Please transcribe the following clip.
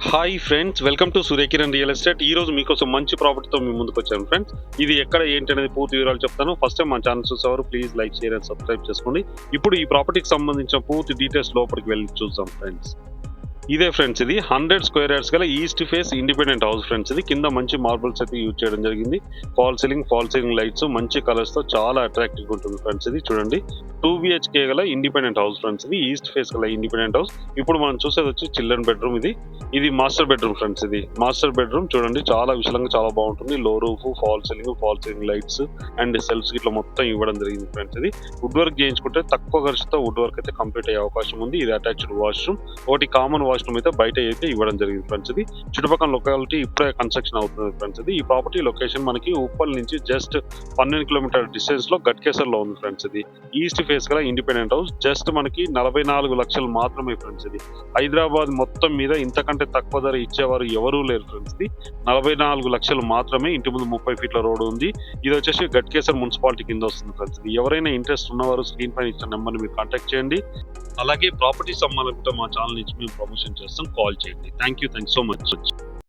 Hi friends, welcome to Surya Kiran real estate. ఈ రోజు మీకోసం మంచి ప్రాపర్టీతో మీ ముందుకు వచ్చాను ఫ్రెండ్స్. ఇది ఎక్కడ ఏంటి అనేది పూర్తి వివరాలు చెప్తాను. ఫస్ట్ టైం మా ఛానల్ చూసేవారు please like, share and subscribe చేసుకోండి. ఇప్పుడు ఈ ప్రాపర్టీకి సంబంధించిన పూర్తి డీటెయిల్స్ లోపలికి వెళ్ళి చూద్దాం ఫ్రెండ్స్. ఇదే ఫ్రెండ్స్, ఇది 100 స్క్వేర్ యార్డ్స్ గల east face independent house friends. ఇది కింద మంచి మార్బుల్స్ అయితే యూజ్ చేయడం జరిగింది. ఫాల్ సీలింగ్ లైట్స్ మంచి కలర్స్ తో చాలా అట్రాక్టివ్ ఉంటుంది ఫ్రెండ్స్. ఇది చూడండి 2 BHK గల ఇండిపెండెంట్ హౌస్ ఫ్రెండ్స్. ఇది ఈస్ట్ ఫేస్ గల ఇండిపెండెంట్ హౌస్. ఇప్పుడు మనం చూసేది వచ్చి చిల్డ్రన్ బెడ్రూమ్. ఇది మాస్టర్ బెడ్రూమ్ ఫ్రెండ్స్. ఇది మాస్టర్ బెడ్రూమ్ చూడండి, చాలా విశాలంగా చాలా బాగుంటుంది. Low roof, fall ceiling lights and shelves ఇట్లా మొత్తం ఇవ్వడం జరిగింది ఫ్రెండ్స్. ఇది వుడ్ వర్క్ చేయించుకుంటే తక్కువ ఖర్చుతో వుడ్ వర్క్ అయితే కంప్లీట్ అయ్యే అవకాశం ఉంది. ఇది అటాచ్డ్ వాష్రూమ్, ఒకటి కామన్ వాష్రూమ్ అయితే బయట అయితే ఇవ్వడం జరిగింది ఫ్రెండ్స్. ఇది చుట్టుపక్కల లొకాలిటీ ఇప్పుడే కన్స్ట్రక్షన్ అవుతుంది ఫ్రెండ్స్. ఇది ఈ ప్రాపర్టీ లొకేషన్ మనకి ఉప్పల్ నుంచి జస్ట్ 12 కిలోమీటర్ డిస్టెన్స్ లో గట్కేసర్ లో ఉంది ఫ్రెండ్స్. ఇది ఈస్ట్ ఫేస్ గల ఇండిపెండెంట్ హౌస్. జస్ట్ మనకి 44 లక్షలు మాత్రమే ఫ్రెండ్స్. ఇది హైదరాబాద్ మొత్తం మీద ఇంతకంటే తక్కువ ధర ఇచ్చేవారు ఎవరూ లేరు ఫ్రెండ్స్. ఇది 44 లక్షలు మాత్రమే. ఇంటి ముందు 30 ఫీట్ల రోడ్డు ఉంది. ఇది వచ్చేసి గట్కేసర్ మున్సిపాలిటీ కింద వస్తుంది ఫ్రెండ్స్. ఇది ఎవరైనా ఇంట్రెస్ట్ ఉన్నవారు స్క్రీన్ పైన ఇచ్చిన నెంబర్ని మీరు కాంటాక్ట్ చేయండి. అలాగే ప్రాపర్టీ సంబంధించిన మా ఛానల్ నుంచి మేము ప్రమోషన్ చేస్తాం, కాల్ చేయండి. Thank you so much.